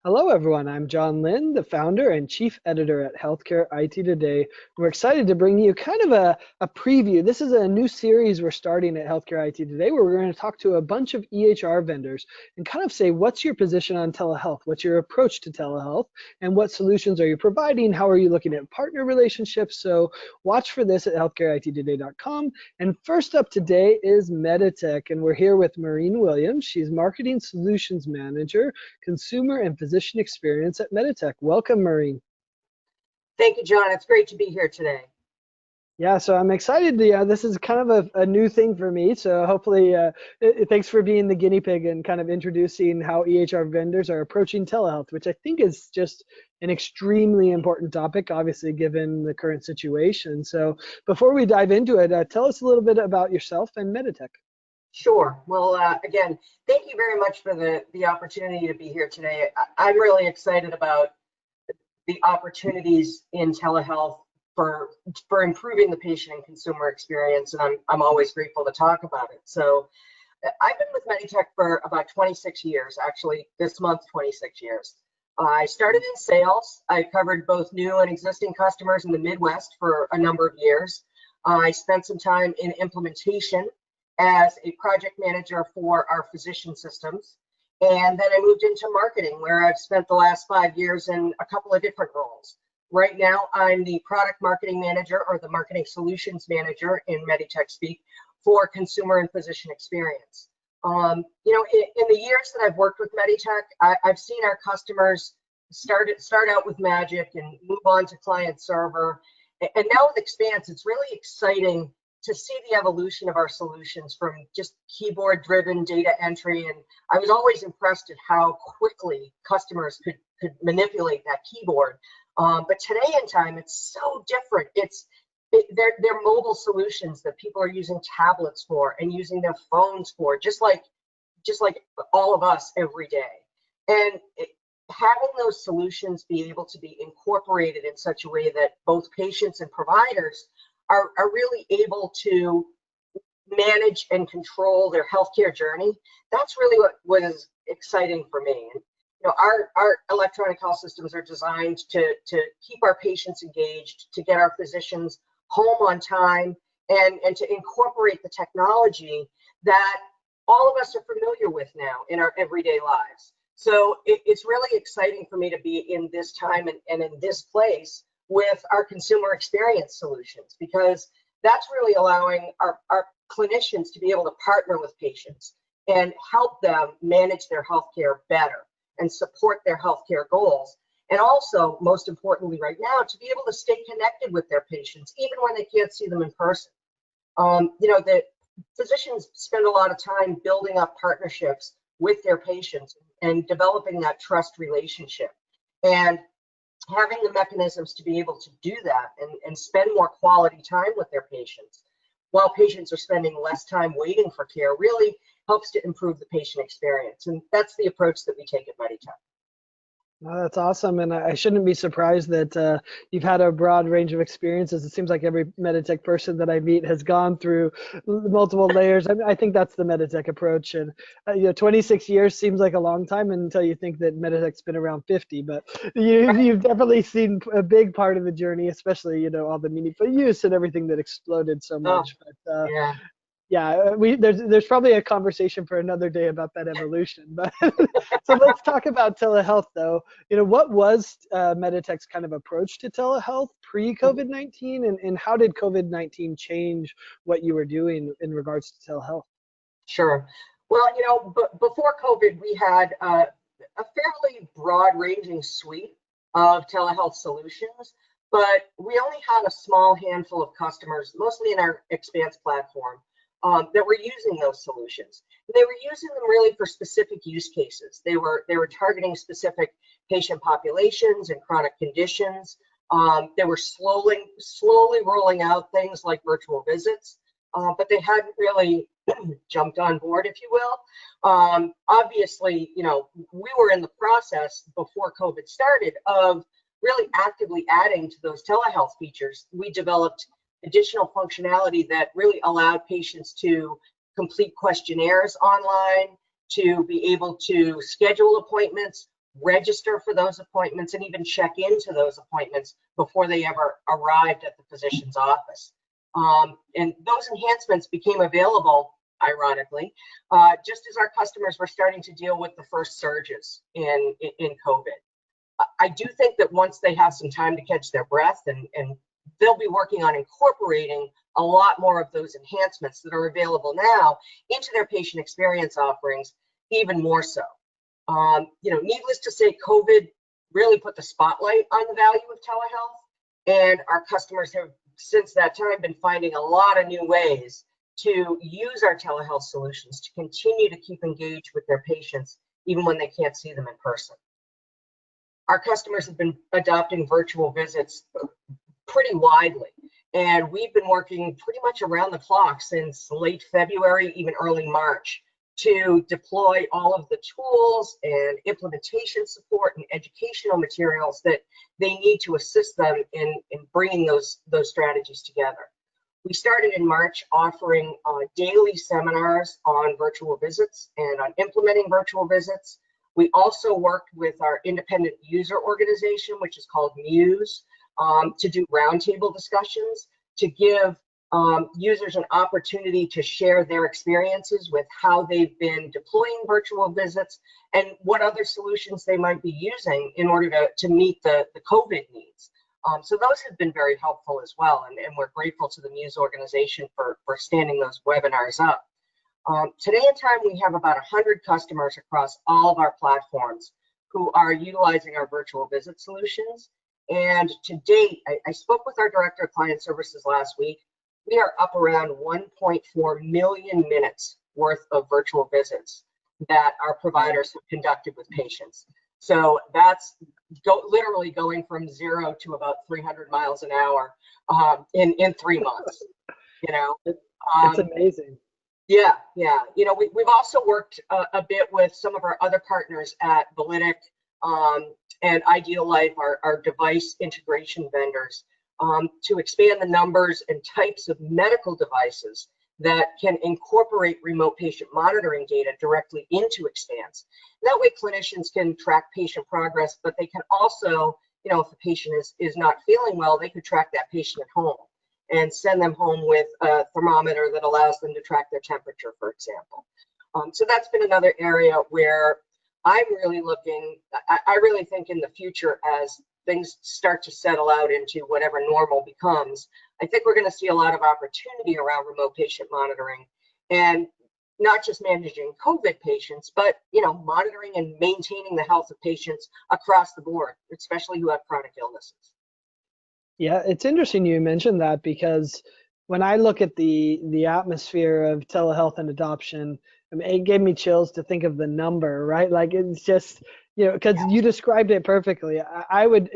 Hello, everyone. I'm John Lynn, the founder and chief editor at Healthcare IT Today. We're excited to bring you kind of a preview. This is a new series we're starting at Healthcare IT Today where we're going to talk to a bunch of EHR vendors and kind of say, what's your position on telehealth? What's your approach to telehealth? And what solutions are you providing? How are you looking at partner relationships? So watch for this at healthcareittoday.com. And first up today is MEDITECH, and we're here with Maureen Williams. She's Marketing Solutions Manager, Consumer and Physician Experience at MEDITECH. Welcome, Maureen. Thank you, John. It's great to be here today. Yeah, so I'm excited. This is kind of a new thing for me. So hopefully, thanks for being the guinea pig and kind of introducing how EHR vendors are approaching telehealth, which I think is just an extremely important topic, obviously, given the current situation. So before we dive into it, tell us a little bit about yourself and MEDITECH. Sure. Well, again, thank you very much for the opportunity to be here today. I'm really excited about the opportunities in telehealth for improving the patient and consumer experience, and I'm always grateful to talk about it. So I've been with MEDITECH for about 26 years, actually this month, 26 years. I started in sales. I covered both new and existing customers in the Midwest for a number of years. I spent some time in implementation as a project manager for our physician systems. And then I moved into marketing, where I've spent the last 5 years in a couple of different roles. Right now, I'm the product marketing manager, or the marketing solutions manager in MEDITECH speak, for consumer and physician experience. In the years that I've worked with MEDITECH, I've seen our customers start out with Magic and move on to client server. And now with Expanse, it's really exciting to see the evolution of our solutions from just keyboard driven data entry. And I was always impressed at how quickly customers could manipulate that keyboard. But today in time, it's so different. They're mobile solutions that people are using tablets for and using their phones for, just like all of us every day. And having those solutions be able to be incorporated in such a way that both patients and providers are really able to manage and control their healthcare journey, that's really what is exciting for me. And, our electronic health systems are designed to keep our patients engaged, to get our physicians home on time, and to incorporate the technology that all of us are familiar with now in our everyday lives. So it's really exciting for me to be in this time and in this place with our consumer experience solutions, because that's really allowing our clinicians to be able to partner with patients and help them manage their healthcare better and support their healthcare goals. And also, most importantly right now, to be able to stay connected with their patients, even when they can't see them in person. The physicians spend a lot of time building up partnerships with their patients and developing that trust relationship. And having the mechanisms to be able to do that and spend more quality time with their patients while patients are spending less time waiting for care really helps to improve the patient experience. And that's the approach that we take at MEDITECH. Oh, that's awesome, and I shouldn't be surprised that you've had a broad range of experiences. It seems like every MEDITECH person that I meet has gone through multiple layers. I think that's the MEDITECH approach, and 26 years seems like a long time until you think that MEDITECH's been around 50. But you've definitely seen a big part of the journey, especially all the meaningful use and everything that exploded so much. But yeah. Yeah, there's probably a conversation for another day about that evolution. But so let's talk about telehealth, though. What was MEDITECH's kind of approach to telehealth pre-COVID-19, and how did COVID-19 change what you were doing in regards to telehealth? Sure. Well, before COVID, we had a fairly broad-ranging suite of telehealth solutions, but we only had a small handful of customers, mostly in our Expanse platform, that were using those solutions. They were using them really for specific use cases. They were targeting specific patient populations and chronic conditions. They were slowly rolling out things like virtual visits, but they hadn't really jumped on board, if you will. Obviously, we were in the process before COVID started of really actively adding to those telehealth features. We developed additional functionality that really allowed patients to complete questionnaires online, to be able to schedule appointments register for those appointments, and even check into those appointments before they ever arrived at the physician's office. And those enhancements became available, ironically, just as our customers were starting to deal with the first surges in COVID. I do think that once they have some time to catch their breath, and they'll be working on incorporating a lot more of those enhancements that are available now into their patient experience offerings, even more so. Needless to say, COVID really put the spotlight on the value of telehealth, and our customers have since that time been finding a lot of new ways to use our telehealth solutions to continue to keep engaged with their patients, even when they can't see them in person. Our customers have been adopting virtual visits pretty widely, and we've been working pretty much around the clock since late February, even early March, to deploy all of the tools and implementation support and educational materials that they need to assist them in bringing those strategies together. We started in March offering daily seminars on virtual visits and on implementing virtual visits. We also worked with our independent user organization, which is called Muse, to do roundtable discussions, to give users an opportunity to share their experiences with how they've been deploying virtual visits and what other solutions they might be using in order to meet the COVID needs. So those have been very helpful as well, and we're grateful to the Muse organization for standing those webinars up. Today in time, we have about 100 customers across all of our platforms who are utilizing our virtual visit solutions. And to date, I spoke with our Director of Client Services last week. We are up around 1.4 million minutes worth of virtual visits that our providers have conducted with patients. So that's literally going from 0 to about 300 miles an hour in 3 months. It's amazing. Yeah. We've also worked a bit with some of our other partners at MEDITECH and Ideal Life, our device integration vendors, to expand the numbers and types of medical devices that can incorporate remote patient monitoring data directly into Expanse. That way clinicians can track patient progress, but they can also, if the patient is not feeling well, they could track that patient at home and send them home with a thermometer that allows them to track their temperature, for example. So that's been another area where I'm really looking, I really think in the future, as things start to settle out into whatever normal becomes, I think we're going to see a lot of opportunity around remote patient monitoring, and not just managing COVID patients, but monitoring and maintaining the health of patients across the board, especially who have chronic illnesses. Yeah, it's interesting you mentioned that, because when I look at the atmosphere of telehealth and adoption, I mean, it gave me chills to think of the number, right? Like, it's just, because you described it perfectly. I would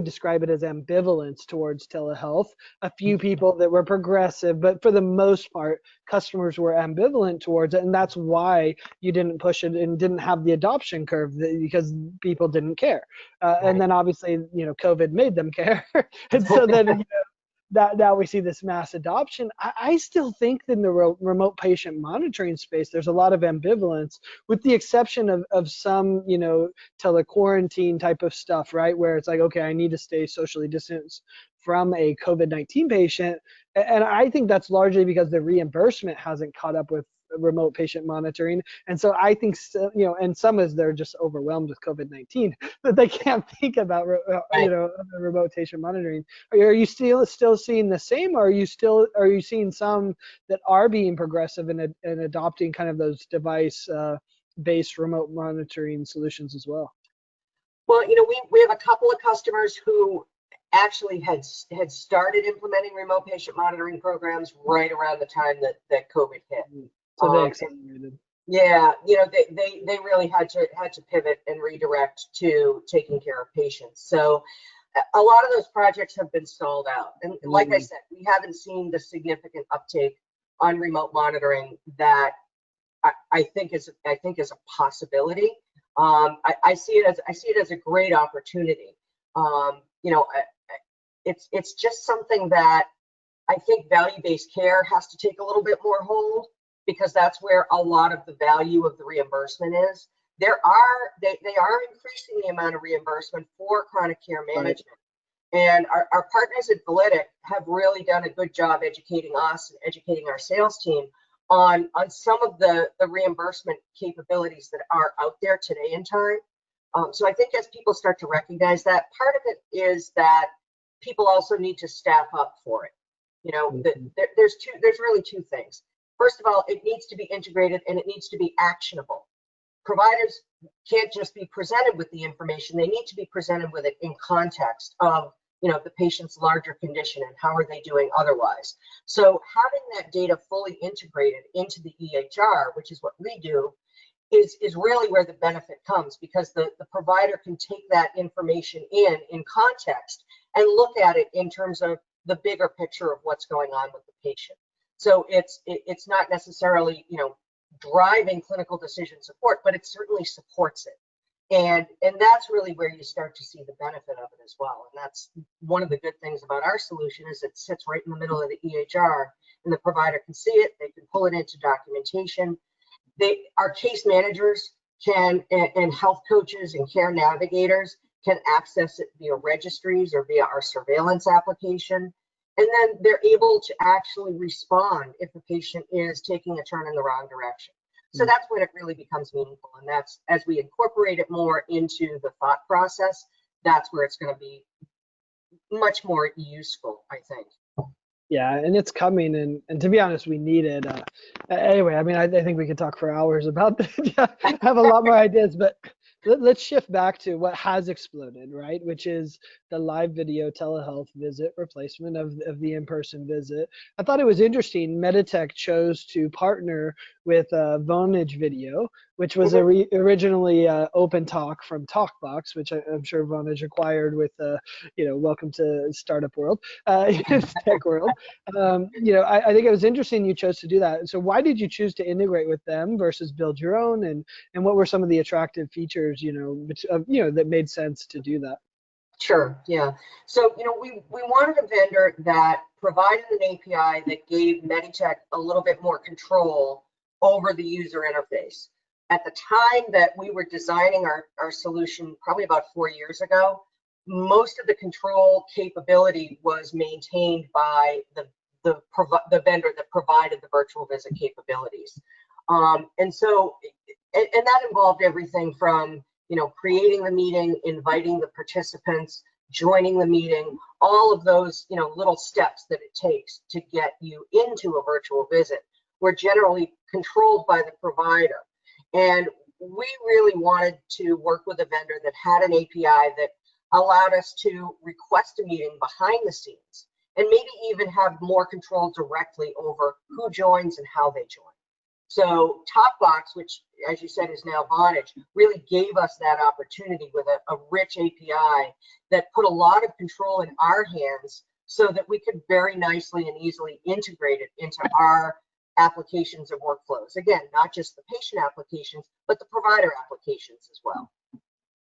describe it as ambivalence towards telehealth. A few people that were progressive, but for the most part, customers were ambivalent towards it, and that's why you didn't push it and didn't have the adoption curve, because people didn't care. And then obviously, COVID made them care, and so then now we see this mass adoption. I still think that in the remote patient monitoring space, there's a lot of ambivalence, with the exception of some, telequarantine type of stuff, right? Where it's like, okay, I need to stay socially distanced from a COVID-19 patient. And I think that's largely because the reimbursement hasn't caught up with remote patient monitoring. And so I think, and some is they're just overwhelmed with COVID-19 that they can't think about, remote patient monitoring. Are you still seeing the same, or are you seeing some that are being progressive and adopting kind of those device based remote monitoring solutions as well? Well, we have a couple of customers who actually had started implementing remote patient monitoring programs right around the time that COVID hit. So they accelerated. Yeah, they really had to pivot and redirect to taking care of patients. So a lot of those projects have been stalled out. And like I said, we haven't seen the significant uptake on remote monitoring that I think is a possibility. I see it as a great opportunity. It's just something that I think value-based care has to take a little bit more hold, because that's where a lot of the value of the reimbursement is. they are increasing the amount of reimbursement for chronic care management. And our partners at MEDITECH have really done a good job educating us and educating our sales team on some of the reimbursement capabilities that are out there today in time. So I think as people start to recognize that, part of it is that people also need to staff up for it. You know, there's really two things. First of all, it needs to be integrated and it needs to be actionable. Providers can't just be presented with the information, they need to be presented with it in context of, you know, the patient's larger condition and how are they doing otherwise. So having that data fully integrated into the EHR, which is what we do, is really where the benefit comes, because the provider can take that information in context and look at it in terms of the bigger picture of what's going on with the patient. So it's not necessarily, you know, driving clinical decision support, but it certainly supports it. And that's really where you start to see the benefit of it as well. And that's one of the good things about our solution, is it sits right in the middle of the EHR and the provider can see it, they can pull it into documentation. Our case managers can, and health coaches and care navigators can access it via registries or via our surveillance application. And then they're able to actually respond if the patient is taking a turn in the wrong direction. So that's when it really becomes meaningful. And that's, as we incorporate it more into the thought process, that's where it's going to be much more useful, I think. Yeah, and it's coming, and to be honest, we need it. Anyway, I mean, I think we could talk for hours about that. Have a lot more ideas, but let's shift back to what has exploded, right? Which is the live video telehealth visit replacement of the in-person visit. I thought it was interesting. MEDITECH chose to partner with Vonage Video, which was originally Open Talk from TalkBox, which I'm sure Vonage acquired with, you know, welcome to startup world, tech world. You know, I think it was interesting you chose to do that. So why did you choose to integrate with them versus build your own, and what were some of the attractive features, you know, that made sense to do that? Sure, yeah. So, you know, we wanted a vendor that provided an API that gave MEDITECH a little bit more control over the user interface. At the time that we were designing our solution, probably about 4 years ago, most of the control capability was maintained by the vendor that provided the virtual visit capabilities. And so, and that involved everything from, you know, creating the meeting, inviting the participants, joining the meeting, all of those, you know, little steps that it takes to get you into a virtual visit were generally controlled by the provider. And we really wanted to work with a vendor that had an API that allowed us to request a meeting behind the scenes and maybe even have more control directly over who joins and how they join. So TalkBox, which, as you said, is now Vonage, really gave us that opportunity with a rich API that put a lot of control in our hands so that we could very nicely and easily integrate it into our applications and workflows. Again, not just the patient applications, but the provider applications as well.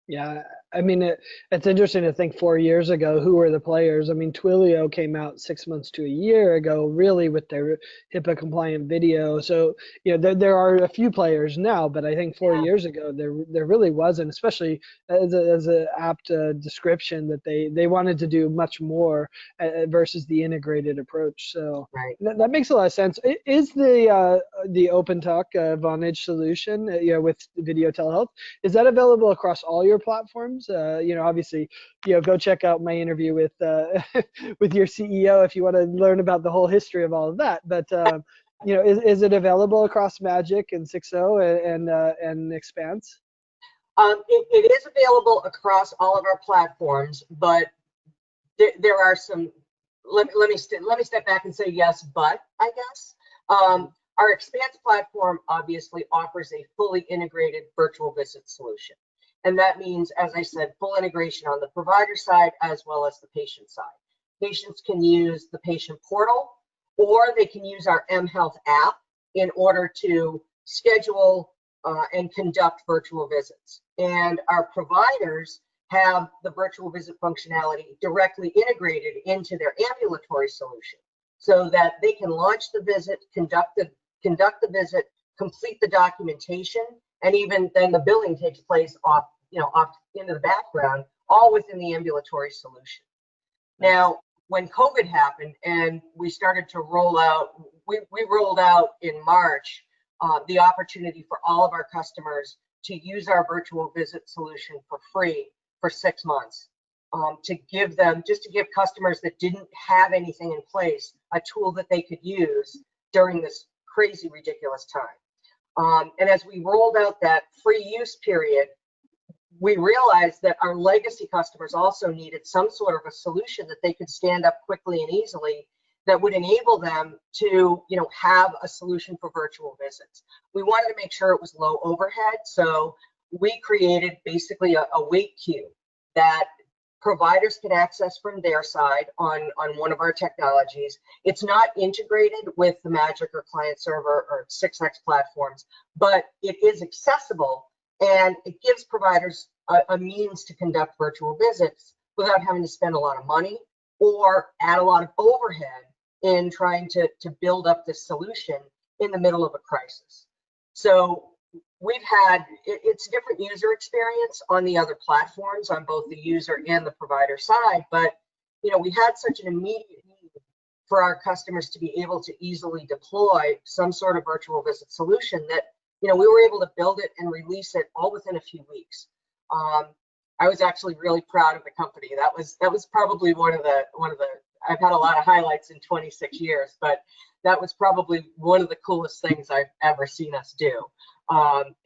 Yeah, I mean, it's interesting to think 4 years ago, who were the players? I mean, Twilio came out 6 months to a year ago, really, with their HIPAA compliant video. So, you know, there are a few players now, but I think 4 years ago, there really wasn't, especially as an apt description that they wanted to do much more versus the integrated approach. So that makes a lot of sense. Is the OpenTalk Vonage solution, you know, with video telehealth, is that available across all your platforms? You know, obviously, you know, go check out my interview with with your CEO if you want to learn about the whole history of all of that. But you know, is it available across Magic and 6.0 and Expanse? It is available across all of our platforms, but there are some. Let me step back and say yes, but I guess. Our Expanse platform obviously offers a fully integrated virtual visit solution. And that means, as I said, full integration on the provider side as well as the patient side. Patients can use the patient portal, or they can use our mHealth app in order to schedule and conduct virtual visits. And our providers have the virtual visit functionality directly integrated into their ambulatory solution so that they can launch the visit, conduct the visit, complete the documentation, and even then the billing takes place off into the background, all within the ambulatory solution. Now, when COVID happened and we started to roll out, we rolled out in March the opportunity for all of our customers to use our virtual visit solution for free for 6 months, to give customers that didn't have anything in place a tool that they could use during this crazy, ridiculous time. And as we rolled out that free use period, we realized that our legacy customers also needed some sort of a solution that they could stand up quickly and easily that would enable them to, have a solution for virtual visits. We wanted to make sure it was low overhead, so we created basically a wait queue that providers can access from their side on one of our technologies. It's not integrated with the Magic or client server or 6X platforms, but it is accessible, and it gives providers a means to conduct virtual visits without having to spend a lot of money or add a lot of overhead in trying to build up this solution in the middle of a crisis. So we've had, it's a different user experience on the other platforms on both the user and the provider side, but we had such an immediate need for our customers to be able to easily deploy some sort of virtual visit solution that we were able to build it and release it all within a few weeks. I was actually really proud of the company. That was probably one of the I've had a lot of highlights in 26 years, but that was probably one of the coolest things I've ever seen us do,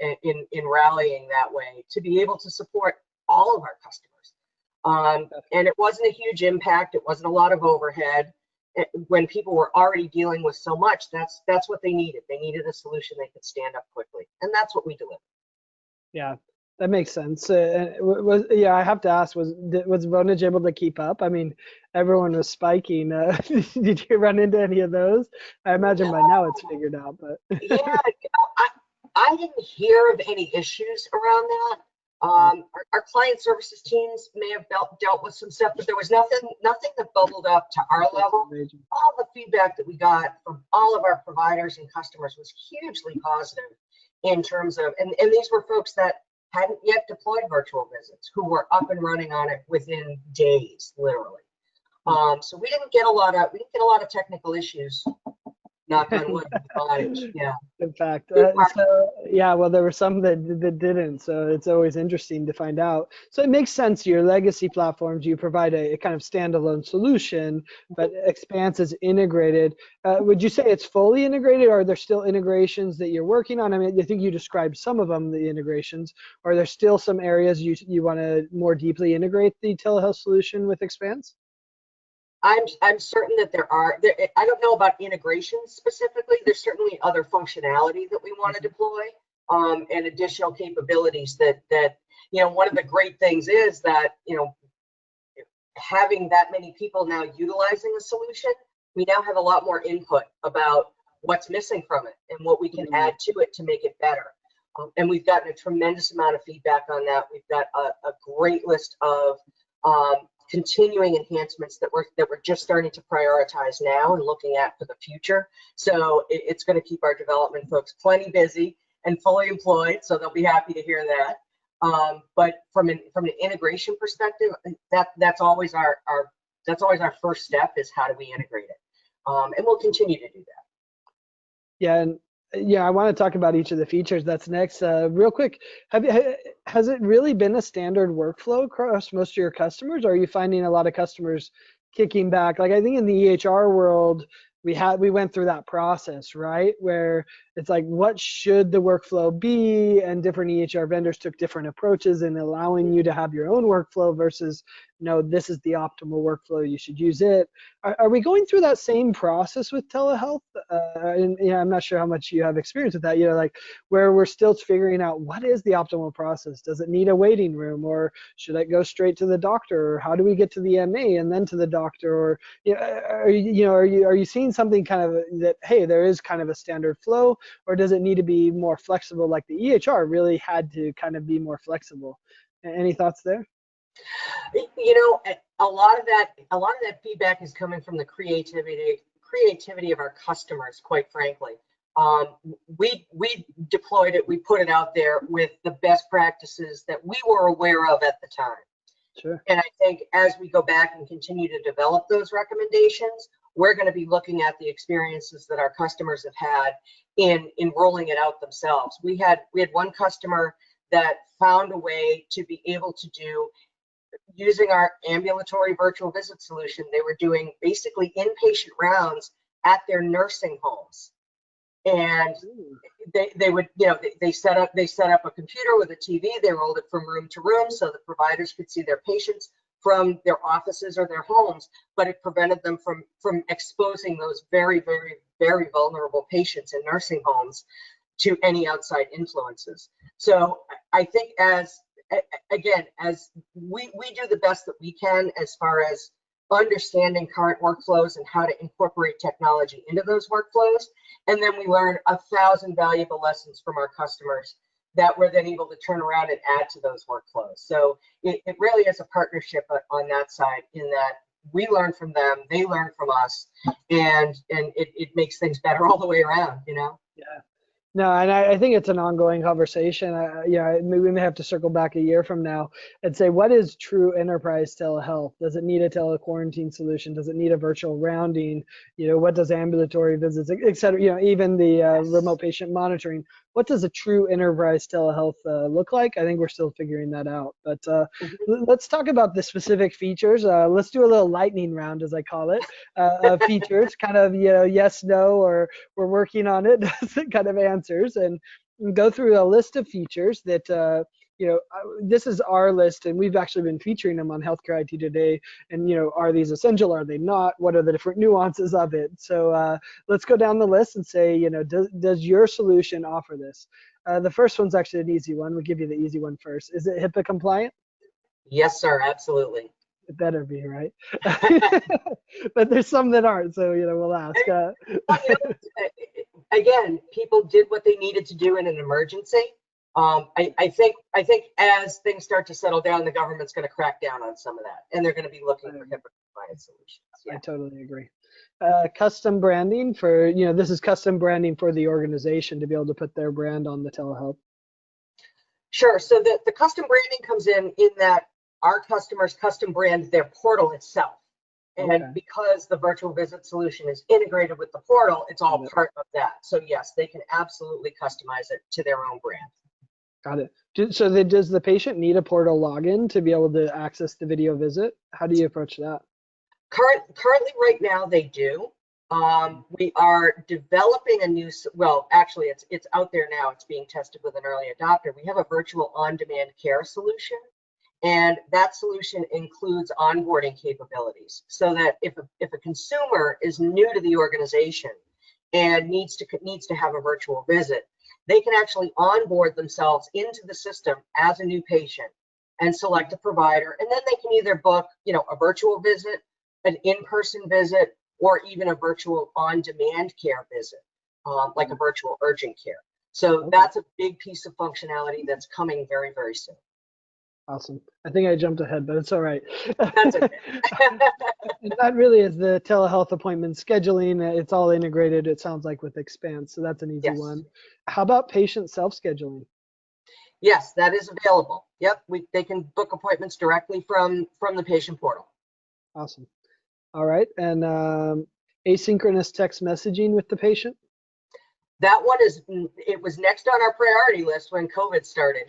in rallying that way to be able to support all of our customers. And it wasn't a huge impact. It wasn't a lot of overhead. When people were already dealing with so much, that's what they needed. They needed a solution they could stand up quickly, and that's what we delivered. Yeah, that makes sense. I have to ask, was Vonage able to keep up? I mean, everyone was spiking. Did you run into any of those? I imagine by now it's figured out, but yeah, I didn't hear of any issues around that. Our client services teams may have dealt with some stuff, but there was nothing that bubbled up to our level. All the feedback that we got from all of our providers and customers was hugely positive in terms of, and these were folks that hadn't yet deployed virtual visits, who were up and running on it within days, literally. So we didn't get a lot of technical issues. Knock on wood. Yeah. In fact, well, there were some that didn't, so it's always interesting to find out. So it makes sense. Your legacy platforms, you provide a kind of standalone solution, but Expanse is integrated. Would you say it's fully integrated, or are there still integrations that you're working on? I mean, I think you described some of them, the integrations. Are there still some areas you want to more deeply integrate the telehealth solution with Expanse? I'm certain that there are. I don't know about integrations specifically. There's certainly other functionality that we want to deploy, and additional capabilities that one of the great things is that having that many people now utilizing the solution, we now have a lot more input about what's missing from it and what we can add to it to make it better. And we've gotten a tremendous amount of feedback on that. We've got a great list of continuing enhancements that we're just starting to prioritize now and looking at for the future. So it's going to keep our development folks plenty busy and fully employed, so they'll be happy to hear that. But from an integration perspective, that's always our first step, is how do we integrate it, and we'll continue to do that. Yeah, and I want to talk about each of the features. That's next. Real quick, has it really been a standard workflow across most of your customers, or are you finding a lot of customers kicking back? Like, I think in the EHR world, we went through that process, right? Where it's like, what should the workflow be? And different EHR vendors took different approaches in allowing you to have your own workflow versus, no, this is the optimal workflow, you should use it. Are we going through that same process with telehealth? And I'm not sure how much you have experience with that, like where we're still figuring out what is the optimal process. Does it need a waiting room, or should it go straight to the doctor? Or how do we get to the MA and then to the doctor? Or are you seeing something kind of that, hey, there is kind of a standard flow, or does it need to be more flexible, like the EHR really had to kind of be more flexible? Any thoughts there? A lot of that feedback is coming from the creativity of our customers, quite frankly. we deployed it, we put it out there with the best practices that we were aware of at the time. Sure. And I think as we go back and continue to develop those recommendations, we're going to be looking at the experiences that our customers have had in rolling it out themselves. We had one customer that found a way to be able to do, using our ambulatory virtual visit solution, they were doing basically inpatient rounds at their nursing homes. And they would, they set up a computer with a TV, they rolled it from room to room so the providers could see their patients from their offices or their homes, but it prevented them from exposing those very, very, very vulnerable patients in nursing homes to any outside influences. So I think as we do the best that we can as far as understanding current workflows and how to incorporate technology into those workflows. And then we learn 1,000 valuable lessons from our customers that we're then able to turn around and add to those workflows. So it really is a partnership on that side, in that we learn from them, they learn from us, and it makes things better all the way around, Yeah. No, and I think it's an ongoing conversation. Maybe we may have to circle back a year from now and say, what is true enterprise telehealth? Does it need a telequarantine solution? Does it need a virtual rounding? What does ambulatory visits, et cetera, even the remote patient monitoring? What does a true enterprise telehealth look like? I think we're still figuring that out. But let's talk about the specific features. Let's do a little lightning round, as I call it, features, kind of, yes, no, or we're working on it, kind of answers, and go through a list of features that, this is our list, and we've actually been featuring them on Healthcare IT Today. And, are these essential? Are they not? What are the different nuances of it? So let's go down the list and say, does your solution offer this? The first one's actually an easy one. We'll give you the easy one first. Is it HIPAA compliant? Yes, sir, absolutely. It better be, right? But there's some that aren't, so we'll ask. Again, people did what they needed to do in an emergency. I think as things start to settle down, the government's going to crack down on some of that, and they're going to be looking for HIPAA compliant solutions. Yeah. I totally agree. Custom branding for, this is custom branding for the organization to be able to put their brand on the telehealth. Sure. So the custom branding comes in that our customers custom brand their portal itself. And because the virtual visit solution is integrated with the portal, it's all part of that. So yes, they can absolutely customize it to their own brand. Got it. So does the patient need a portal login to be able to access the video visit? How do you approach that? Currently, right now, they do. We are developing a new, well, actually, it's out there now. It's being tested with an early adopter. We have a virtual on-demand care solution. And that solution includes onboarding capabilities, so that if a consumer is new to the organization and needs to have a virtual visit, they can actually onboard themselves into the system as a new patient and select a provider, and then they can either book, a virtual visit, an in-person visit, or even a virtual on-demand care visit, like a virtual urgent care. So that's a big piece of functionality that's coming very, very soon. Awesome. I think I jumped ahead, but it's all right. That's okay. That really is the telehealth appointment scheduling. It's all integrated, it sounds like, with Expanse. So that's an easy one. How about patient self-scheduling? Yes, that is available. Yep, they can book appointments directly from the patient portal. Awesome. All right. And asynchronous text messaging with the patient? That one it was next on our priority list when COVID started.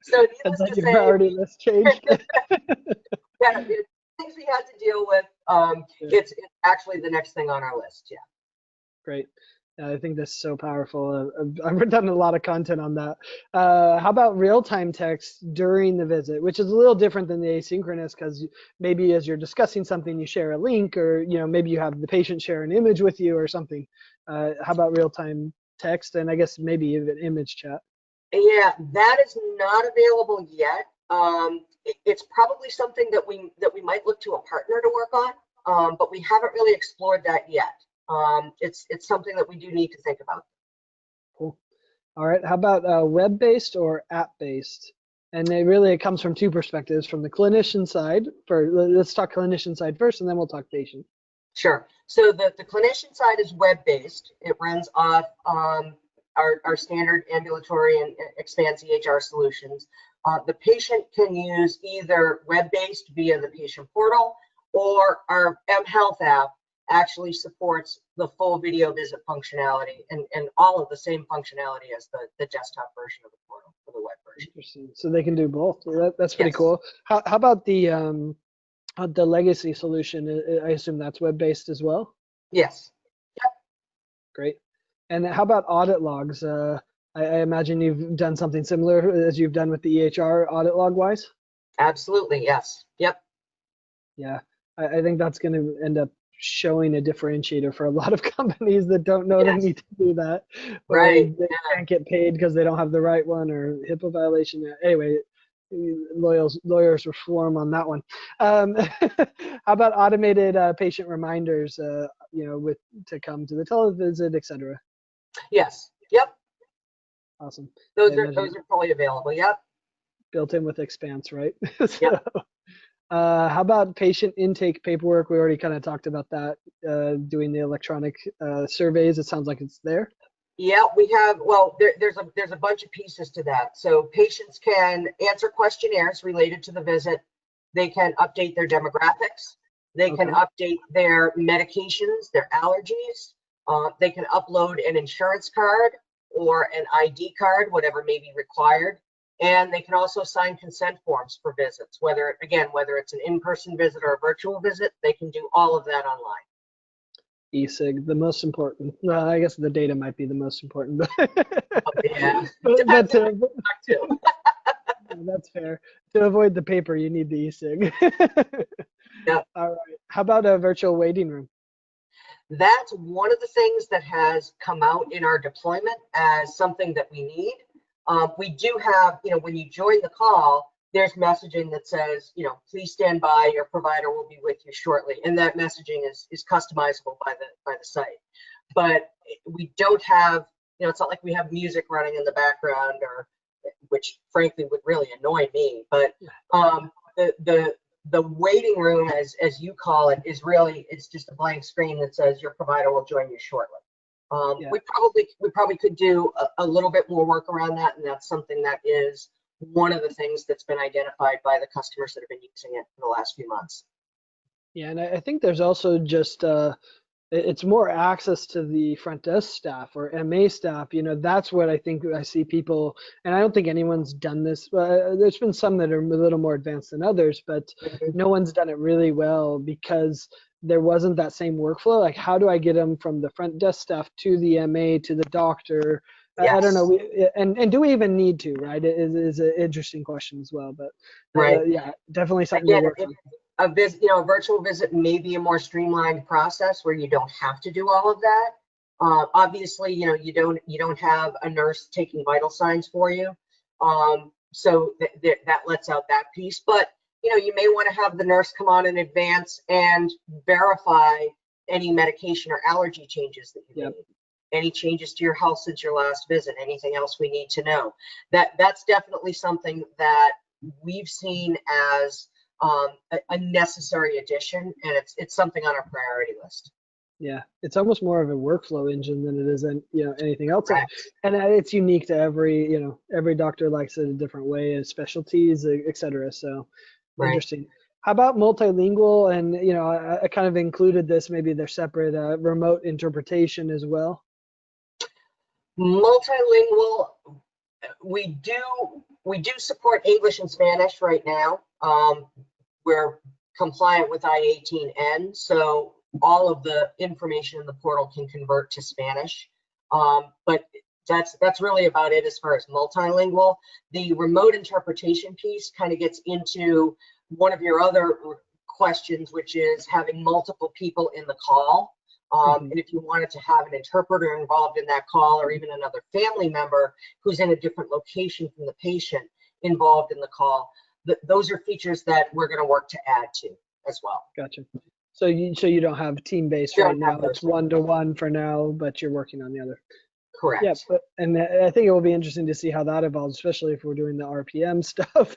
So needless to say, priority list changed. Yeah, things we had to deal with. It's actually the next thing on our list. Yeah. Great. I think that's so powerful. I've done a lot of content on that. How about real-time text during the visit, which is a little different than the asynchronous, because maybe as you're discussing something, you share a link, or maybe you have the patient share an image with you or something. How about real-time text, and I guess maybe even image chat? Yeah, that is not available yet. It's probably something that we might look to a partner to work on, but we haven't really explored that yet. It's something that we do need to think about. Cool. All right. How about web-based or app-based? And it comes from two perspectives: from the clinician side. Let's talk clinician side first, and then we'll talk patient. Sure. So the clinician side is web-based. It runs off our standard ambulatory and Expanse EHR solutions. The patient can use either web-based via the patient portal, or our mHealth app actually supports the full video visit functionality and all of the same functionality as the desktop version of the portal for the web version. Interesting. So they can do both. That's pretty Yes. cool. How about the legacy solution? I assume that's web-based as well. Yes. Yep. Great. And how about audit logs? I imagine you've done something similar as you've done with the EHR audit log wise. Absolutely. Yes. Yep. Yeah, I think that's going to end up showing a differentiator for a lot of companies that don't know they Yes. need to do that. Or Right. they can't get paid because they don't have the right one, or HIPAA violation. Anyway, lawyers reform on that one. How about automated patient reminders, to come to the televisit, etc. Yes. Yep. Awesome. Those are fully available. Yep. Built in with Expanse, right? Yep. How about patient intake paperwork? We already kind of talked about that, doing the electronic surveys. It sounds like it's there. Yeah, we have, well, there's a bunch of pieces to that. So patients can answer questionnaires related to the visit. They can update their demographics. They can update their medications, their allergies. They can upload an insurance card or an ID card, whatever may be required. And they can also sign consent forms for visits, whether it's an in-person visit or a virtual visit, they can do all of that online. E-sig, the most important. Well, I guess the data might be the most important. Yeah. but that's fair. To avoid the paper, you need the e-sig. Yeah. All right. How about a virtual waiting room? That's one of the things that has come out in our deployment as something that we need. We do have, when you join the call, there's messaging that says, please stand by, your provider will be with you shortly. And that messaging is customizable by the site. But we don't have, it's not like we have music running in the background, which frankly would really annoy me. But the waiting room, as you call it, it's just a blank screen that says your provider will join you shortly. We probably could do a little bit more work around that, and that's something that is one of the things that's been identified by the customers that have been using it for the last few months. Yeah, and I think there's also just it's more access to the front desk staff or MA staff. That's what I think I see people, and I don't think anyone's done this. There's been some that are a little more advanced than others, but no one's done it really well because there wasn't that same workflow. Like, how do I get them from the front desk staff to the MA to the doctor? Yes. I don't know. And do we even need to, right? It is an interesting question as well, but yeah, definitely something to work on. A virtual visit may be a more streamlined process where you don't have to do all of that. Obviously, you don't have a nurse taking vital signs for you, so that lets out that piece. But you may want to have the nurse come on in advance and verify any medication or allergy changes that you made, any changes to your health since your last visit, anything else we need to know. That's definitely something that we've seen as a necessary addition, and it's something on our priority list. Yeah, it's almost more of a workflow engine than it is anything else. Correct. And it's unique to every doctor likes it a different way, and specialties, etc. So interesting. How about multilingual? And I kind of included this. Maybe they're separate. Remote interpretation as well. Multilingual. We do support English and Spanish right now. We're compliant with I-18N, so all of the information in the portal can convert to Spanish. But that's really about it as far as multilingual. The remote interpretation piece kind of gets into one of your other questions, which is having multiple people in the call. And if you wanted to have an interpreter involved in that call, or even another family member who's in a different location from the patient involved in the call, those are features that we're going to work to add to as well. Gotcha. So you don't have team-based right now. It's one-to-one for now, but you're working on the other. Correct. Yeah, and I think it will be interesting to see how that evolves, especially if we're doing the RPM stuff.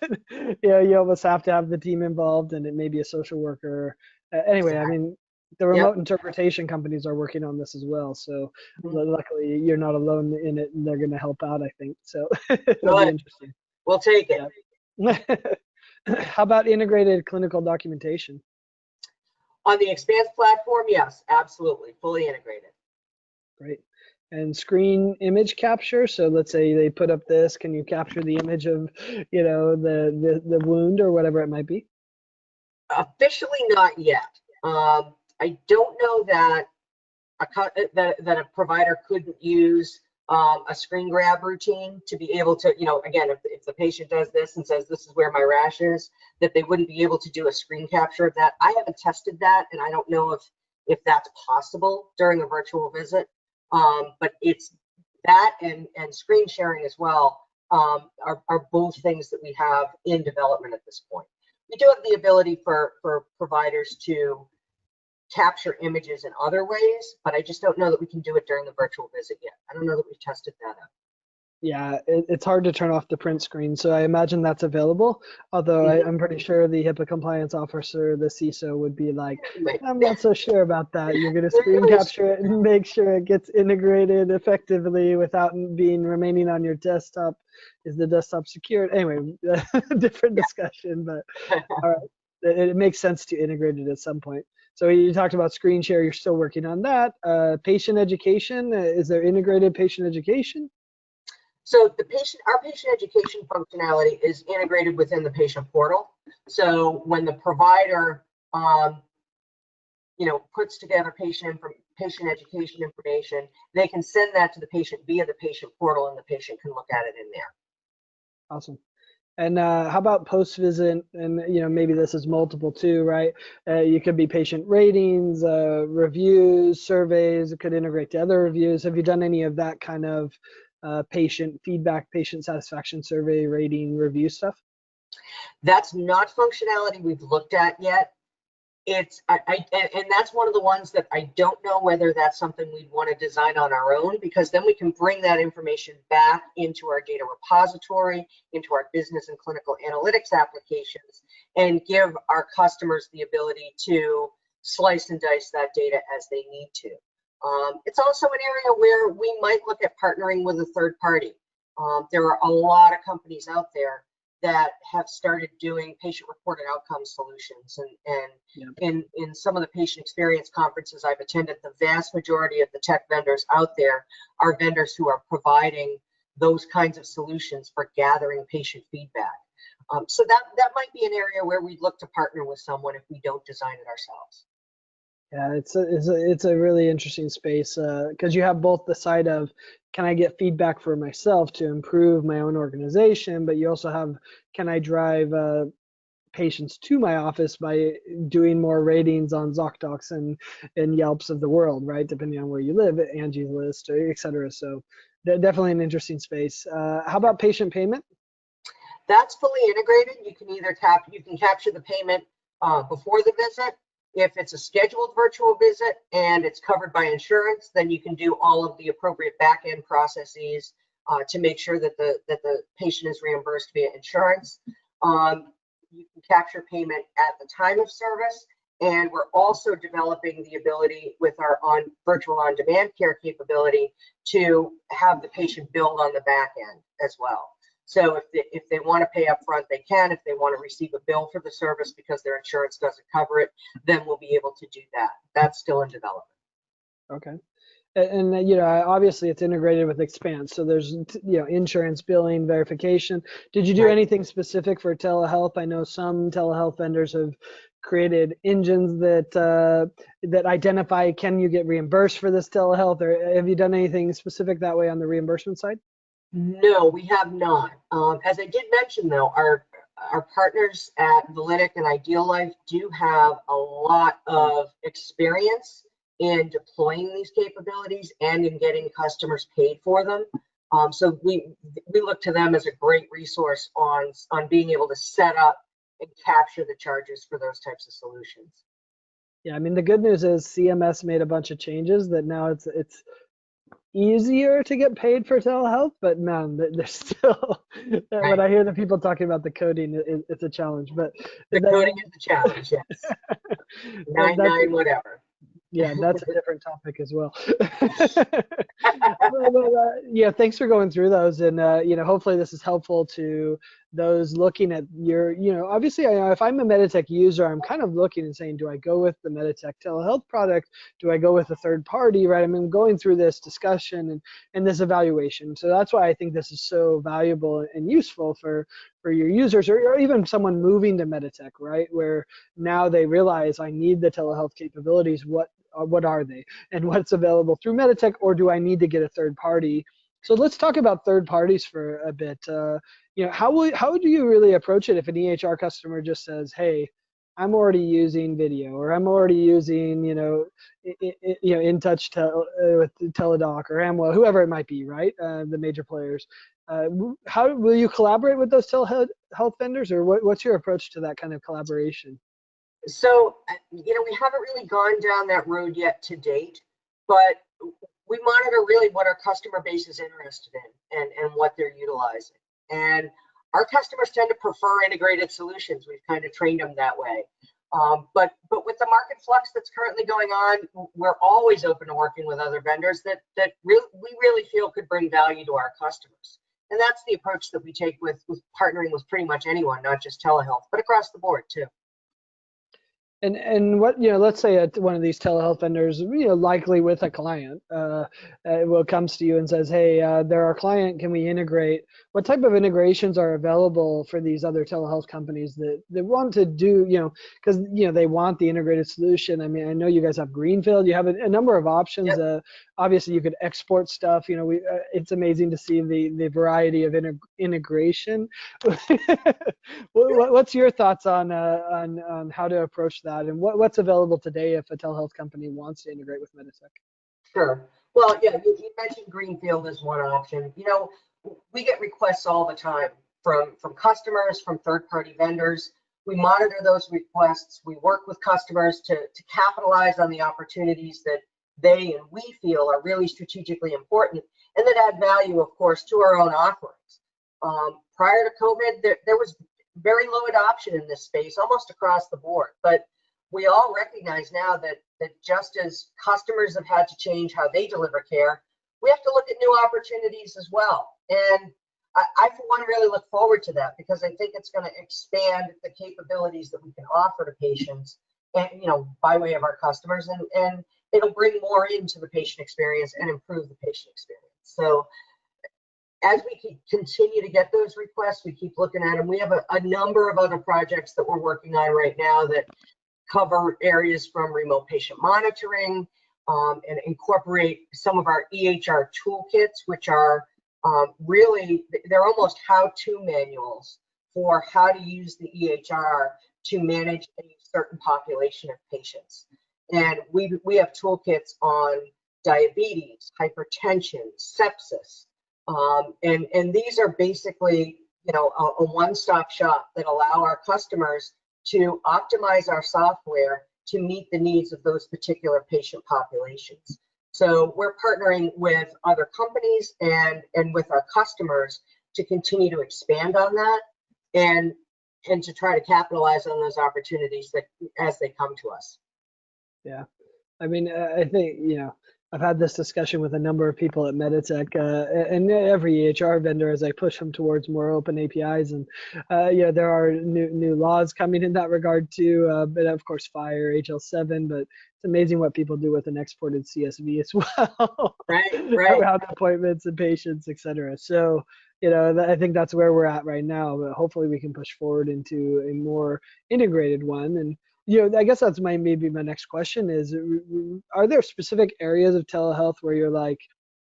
You almost have to have the team involved, and it may be a social worker. Anyway, exactly. I mean, The remote interpretation companies are working on this as well. So luckily you're not alone in it, and they're going to help out, I think. So it'll be interesting. We'll take it. Yeah. How about integrated clinical documentation? On the Expanse platform, yes, absolutely, fully integrated. Great. And screen image capture. So let's say they put up this. Can you capture the image of, the wound or whatever it might be? Officially, not yet. I don't know that a provider couldn't use a screen grab routine to be able to, again, if the patient does this and says, this is where my rash is, that they wouldn't be able to do a screen capture of that. I haven't tested that, and I don't know if that's possible during a virtual visit. But it's that and screen sharing as well are both things that we have in development at this point. We do have the ability for providers to capture images in other ways, but I just don't know that we can do it during the virtual visit yet. I don't know that we've tested that out. Yeah, it's hard to turn off the print screen, so I imagine that's available. Although I'm pretty sure the HIPAA compliance officer, the CISO, would be like, I'm not so sure about that. You're going to screen capture it and make sure it gets integrated effectively without remaining on your desktop. Is the desktop secured? Anyway, different discussion, but all right. It makes sense to integrate it at some point. So you talked about screen share. You're still working on that. Patient education. Is there integrated patient education? So our patient education functionality is integrated within the patient portal. So when the provider, puts together patient education information, they can send that to the patient via the patient portal, and the patient can look at it in there. Awesome. And how about post-visit? And maybe this is multiple too, right? You could be patient ratings, reviews, surveys. It could integrate to other reviews. Have you done any of that kind of patient feedback, patient satisfaction survey, rating, review stuff? That's not functionality we've looked at yet. And that's one of the ones that I don't know whether that's something we'd want to design on our own, because then we can bring that information back into our data repository, into our business and clinical analytics applications, and give our customers the ability to slice and dice that data as they need to. It's also an area where we might look at partnering with a third party. There are a lot of companies out there that have started doing patient-reported outcome solutions, and in some of the patient experience conferences I've attended, the vast majority of the tech vendors out there are vendors who are providing those kinds of solutions for gathering patient feedback. So that might be an area where we'd look to partner with someone if we don't design it ourselves. Yeah, it's a really interesting space because you have both the side of, can I get feedback for myself to improve my own organization, but you also have, can I drive patients to my office by doing more ratings on ZocDocs and Yelps of the world, right? Depending on where you live, Angie's List, et cetera. So definitely an interesting space. How about patient payment? That's fully integrated. You can either capture the payment before the visit. If it's a scheduled virtual visit and it's covered by insurance, then you can do all of the appropriate back-end processes to make sure that the patient is reimbursed via insurance. You can capture payment at the time of service, and we're also developing the ability with our virtual on-demand care capability to have the patient billed on the back end as well. So if they want to pay up front, they can. If they want to receive a bill for the service because their insurance doesn't cover it, then we'll be able to do that. That's still in development. Okay. And obviously it's integrated with Expanse. So there's insurance, billing, verification. Did you do anything specific for telehealth? I know some telehealth vendors have created engines that identify, can you get reimbursed for this telehealth, or have you done anything specific that way on the reimbursement side? No, we have not. As I did mention, though, our partners at MEDITECH and Ideal Life do have a lot of experience in deploying these capabilities and in getting customers paid for them. So we look to them as a great resource on being able to set up and capture the charges for those types of solutions. Yeah, I mean, the good news is CMS made a bunch of changes that now it's easier to get paid for telehealth, but man, there's still, when I hear the people talking about the coding, it's a challenge. But the coding is the challenge, yes. 99 whatever. Yeah, that's a different topic as well. Yeah, thanks for going through those, and hopefully this is helpful to those looking at your, obviously, if I'm a MEDITECH user, I'm kind of looking and saying, do I go with the MEDITECH telehealth product? Do I go with a third party? Right? I mean, going through this discussion and this evaluation. So that's why I think this is so valuable and useful for your users, or even someone moving to MEDITECH, right? Where now they realize I need the telehealth capabilities. What are they, and what's available through MEDITECH, or do I need to get a third party? So let's talk about third parties for a bit. How do you really approach it if an EHR customer just says, hey, I'm already using video, or I'm already using, with Teladoc or Amwell, whoever it might be, right? The major players. How will you collaborate with those telehealth vendors, or what's your approach to that kind of collaboration? So, we haven't really gone down that road yet to date, but we monitor really what our customer base is interested in and what they're utilizing. And our customers tend to prefer integrated solutions. We've kind of trained them that way. But with the market flux that's currently going on, we're always open to working with other vendors that we really feel could bring value to our customers. And that's the approach that we take with partnering with pretty much anyone, not just telehealth, but across the board too. And what, let's say one of these telehealth vendors, likely with a client, comes to you and says, hey, they're our client, can we integrate? What type of integrations are available for these other telehealth companies that want to do, because, they want the integrated solution? I mean, I know you guys have Greenfield, you have a number of options. Yep. Obviously, you could export stuff. It's amazing to see the variety of integration. What's your thoughts on how to approach that, and what's available today if a telehealth company wants to integrate with MEDITECH? Sure. Well, yeah, you mentioned Greenfield as one option. We get requests all the time from customers, from third-party vendors. We monitor those requests. We work with customers to capitalize on the opportunities that they and we feel are really strategically important and that add value, of course, to our own offerings. Prior to COVID, there was very low adoption in this space, almost across the board. But we all recognize now that just as customers have had to change how they deliver care, we have to look at new opportunities as well. And I for one, really look forward to that, because I think it's going to expand the capabilities that we can offer to patients, and by way of our customers, and it'll bring more into the patient experience and improve the patient experience. So as we continue to get those requests, we keep looking at them. We have a number of other projects that we're working on right now that cover areas from remote patient monitoring, and incorporate some of our EHR toolkits, which are really, they're almost how-to manuals for how to use the EHR to manage a certain population of patients. And we have toolkits on diabetes, hypertension, sepsis, and these are basically, a one-stop shop that allow our customers to optimize our software to meet the needs of those particular patient populations. So we're partnering with other companies and with our customers to continue to expand on that and to try to capitalize on those opportunities that as they come to us. Yeah, I mean, I think, I've had this discussion with a number of people at MEDITECH, and every EHR vendor, as I push them towards more open APIs, and there are new laws coming in that regard too, but of course FHIR, HL7, but it's amazing what people do with an exported CSV as well. Right. Around appointments and patients, etc. So, I think that's where we're at right now, but hopefully we can push forward into a more integrated one. And I guess that's maybe my next question is, are there specific areas of telehealth where you're like,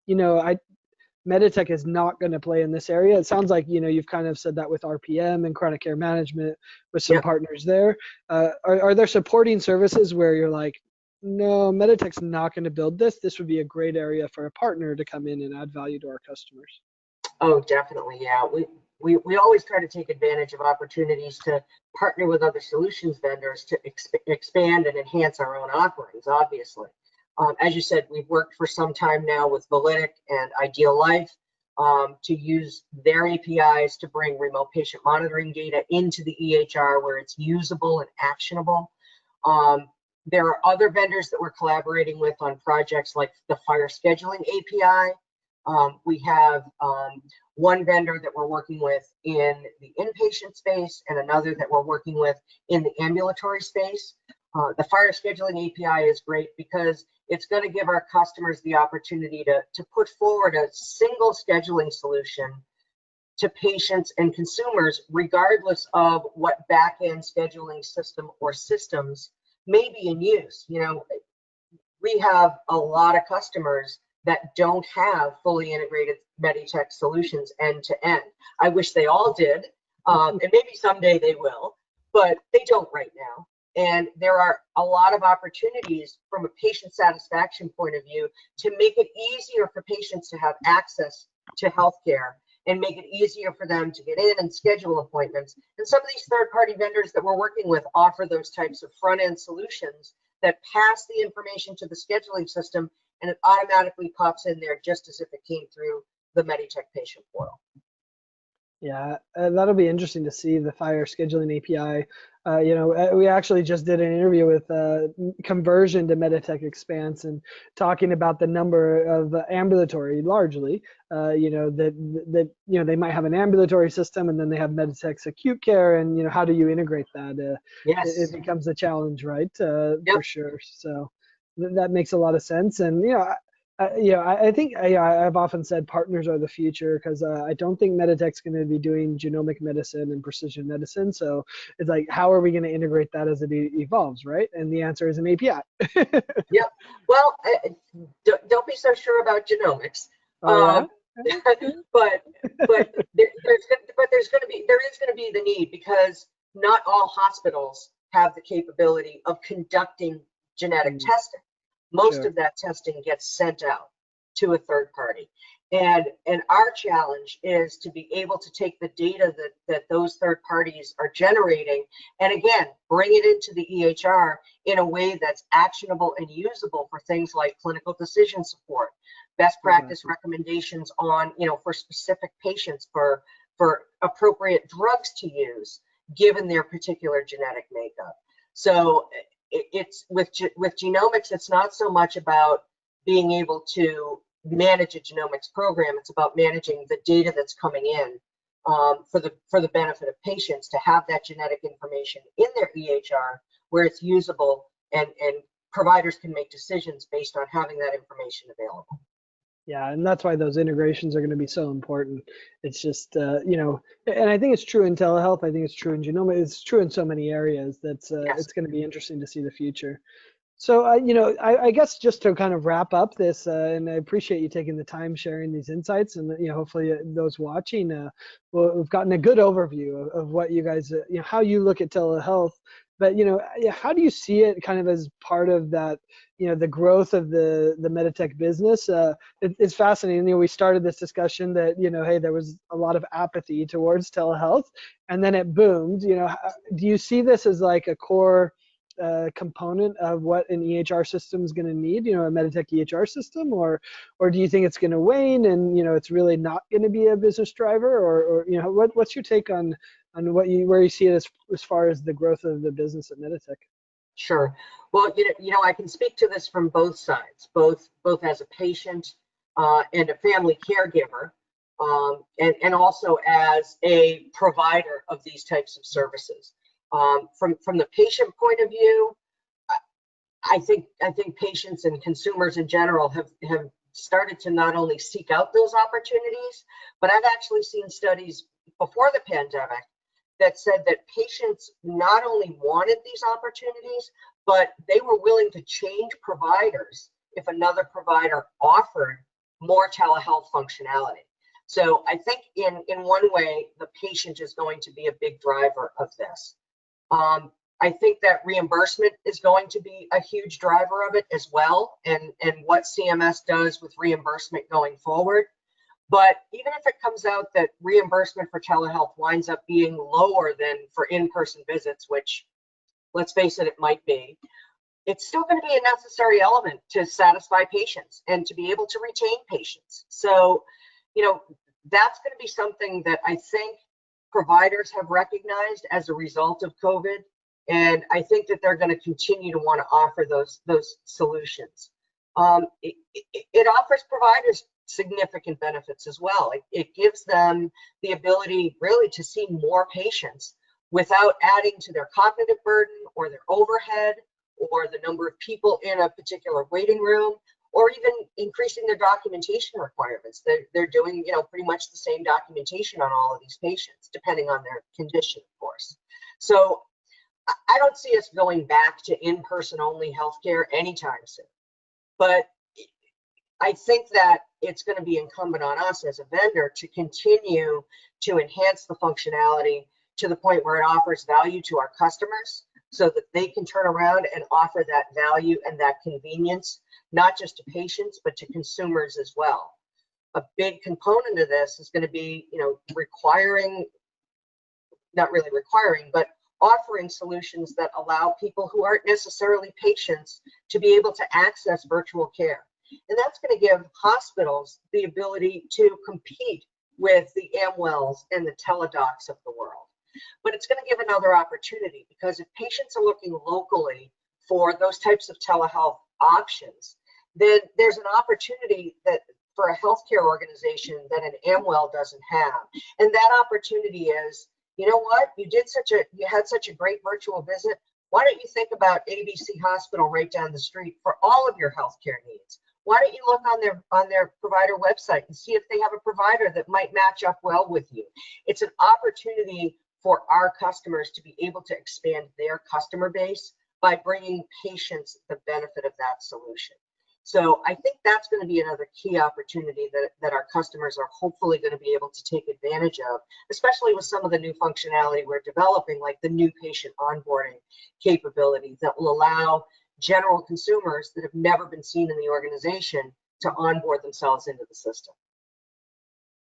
MEDITECH is not going to play in this area? It sounds like, you've kind of said that with RPM and chronic care management with some partners there. Are there supporting services where you're like, no, MEDITECH's not going to build this. This would be a great area for a partner to come in and add value to our customers? Oh, definitely. Yeah. We always try to take advantage of opportunities to partner with other solutions vendors to expand and enhance our own offerings, obviously. As you said, we've worked for some time now with MEDITECH and Ideal Life to use their APIs to bring remote patient monitoring data into the EHR where it's usable and actionable. There are other vendors that we're collaborating with on projects like the fire scheduling API. We have one vendor that we're working with in the inpatient space and another that we're working with in the ambulatory space. The fire scheduling API is great because it's going to give our customers the opportunity to put forward a single scheduling solution to patients and consumers, regardless of what back-end scheduling system or systems may be in use. You know, we have a lot of customers that don't have fully integrated MEDITECH solutions end to end. I wish they all did, and maybe someday they will, but they don't right now. And there are a lot of opportunities from a patient satisfaction point of view to make it easier for patients to have access to healthcare and make it easier for them to get in and schedule appointments. And some of these third-party vendors that we're working with offer those types of front-end solutions that pass the information to the scheduling system, and it automatically pops in there just as if it came through the MEDITECH patient portal. Yeah, that'll be interesting to see the fire scheduling API. You know, we actually just did an interview with conversion to MEDITECH Expanse and talking about the number of ambulatory, largely, you know, that you know, they might have an ambulatory system and then they have MEDITECH's acute care, and you know, how do you integrate that? Yes, it becomes a challenge, right? Yep. For sure. So that makes a lot of sense, and you know. I think I've often said partners are the future, because I don't think MEDITECH's going to be doing genomic medicine and precision medicine. So it's like, how are we going to integrate that as it evolves, right? And the answer is an API. Yep. Well, don't be so sure about genomics. Oh, yeah? but there is going to be the need, because not all hospitals have the capability of conducting genetic testing. Most of that testing gets sent out to a third party. And our challenge is to be able to take the data that those third parties are generating, and again, bring it into the EHR in a way that's actionable and usable for things like clinical decision support, best practice recommendations on, you know, for specific patients, for appropriate drugs to use given their particular genetic makeup. So it's with genomics, it's not so much about being able to manage a genomics program. It's about managing the data that's coming in for the benefit of patients, to have that genetic information in their EHR where it's usable, and providers can make decisions based on having that information available. Yeah, and that's why those integrations are going to be so important. It's just, you know, and I think it's true in telehealth. I think it's true in genomics. It's true in so many areas. That's it's going to be interesting to see the future. So, you know, I guess just to kind of wrap up this, and I appreciate you taking the time sharing these insights, and you know, hopefully those watching, well, we've gotten a good overview of what you guys, you know, how you look at telehealth. But you know, how do you see it kind of as part of that, you know, the growth of the MEDITECH business? It's fascinating. You know, we started this discussion that, you know, hey, there was a lot of apathy towards telehealth, and then it boomed. You know, do you see this as like a core component of what an EHR system is going to need, you know, a MEDITECH EHR system, or do you think it's going to wane and, you know, it's really not going to be a business driver, or you know, what's your take on where you see it as far as the growth of the business at MEDITECH? Sure. Well, you know, I can speak to this from both sides, both as a patient and a family caregiver, and also as a provider of these types of services. From the patient point of view, I think patients and consumers in general have started to not only seek out those opportunities, but I've actually seen studies before the pandemic that said that patients not only wanted these opportunities, but they were willing to change providers if another provider offered more telehealth functionality. So I think in one way, the patient is going to be a big driver of this. I think that reimbursement is going to be a huge driver of it as well, and what CMS does with reimbursement going forward. But even if it comes out that reimbursement for telehealth winds up being lower than for in-person visits, which, let's face it, it might be, it's still going to be a necessary element to satisfy patients and to be able to retain patients. So, you know, that's going to be something that I think providers have recognized as a result of COVID, And I think that they're going to continue to want to offer those solutions. It offers providers significant benefits as well. It gives them the ability really to see more patients without adding to their cognitive burden or their overhead or the number of people in a particular waiting room, or even increasing their documentation requirements. They're doing, pretty much the same documentation on all of these patients, depending on their condition, of course. So I don't see us going back to in-person only healthcare anytime soon. But I think that it's going to be incumbent on us as a vendor to continue to enhance the functionality to the point where it offers value to our customers so that they can turn around and offer that value and that convenience, not just to patients, but to consumers as well. A big component of this is going to be, not really requiring, but offering solutions that allow people who aren't necessarily patients to be able to access virtual care. And that's going to give hospitals the ability to compete with the Amwells and the Teledocs of the world. But it's going to give another opportunity, because if patients are looking locally for those types of telehealth options, then there's an opportunity that for a healthcare organization that an Amwell doesn't have. And that opportunity is, you know what, you had such a great virtual visit. Why don't you think about ABC Hospital right down the street for all of your healthcare needs? Why don't you look on their provider website and see if they have a provider that might match up well with you? It's an opportunity for our customers to be able to expand their customer base by bringing patients the benefit of that solution. So I think that's going to be another key opportunity that our customers are hopefully going to be able to take advantage of, especially with some of the new functionality we're developing, like the new patient onboarding capability that will allow general consumers that have never been seen in the organization to onboard themselves into the system.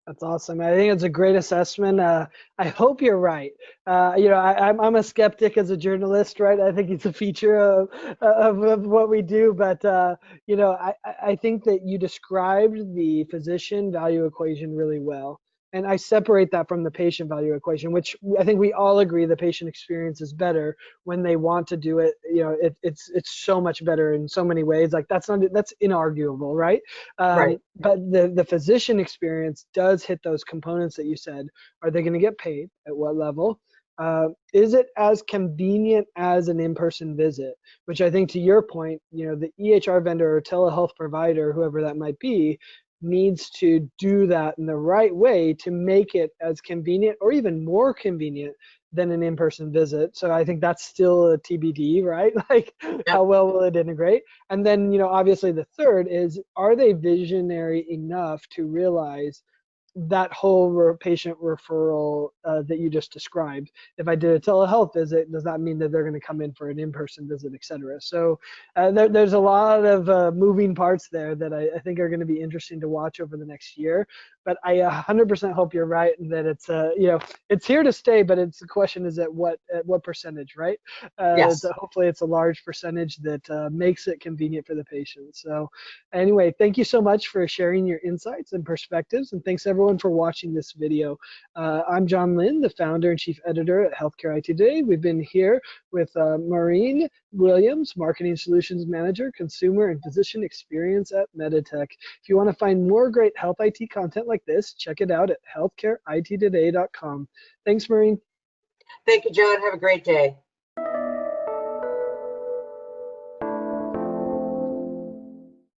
That's awesome. I think it's a great assessment. I hope you're right. I'm a skeptic as a journalist, right? I think it's a feature of what we do. But, I think that you described the physician value equation really well. And I separate that from the patient value equation, which I think we all agree the patient experience is better when they want to do it. It's so much better in so many ways. Like that's inarguable, right? Right. But the physician experience does hit those components that you said. Are they going to get paid? At what level? Is it as convenient as an in-person visit? Which I think, to your point, the EHR vendor or telehealth provider, whoever that might be, needs to do that in the right way to make it as convenient or even more convenient than an in-person visit. So I think that's still a TBD, right? Like, how well will it integrate? And then, obviously the third is, are they visionary enough to realize that whole patient referral that you just described? If I did a telehealth visit, does that mean that they're going to come in for an in-person visit, et cetera? So there's a lot of moving parts there that I think are going to be interesting to watch over the next year. But I 100% hope you're right, and that it's it's here to stay. But the question is at what percentage, right? Yes. Hopefully it's a large percentage that makes it convenient for the patient. So anyway, thank you so much for sharing your insights and perspectives, and thanks everyone for watching this video. I'm John Lynn, the founder and chief editor at Healthcare IT Today. We've been here with Maureen Williams, marketing solutions manager, consumer and physician experience at MEDITECH. If you want to find more great health IT content like this, check it out at healthcareittoday.com. Thanks, Maureen. Thank you, John. Have a great day.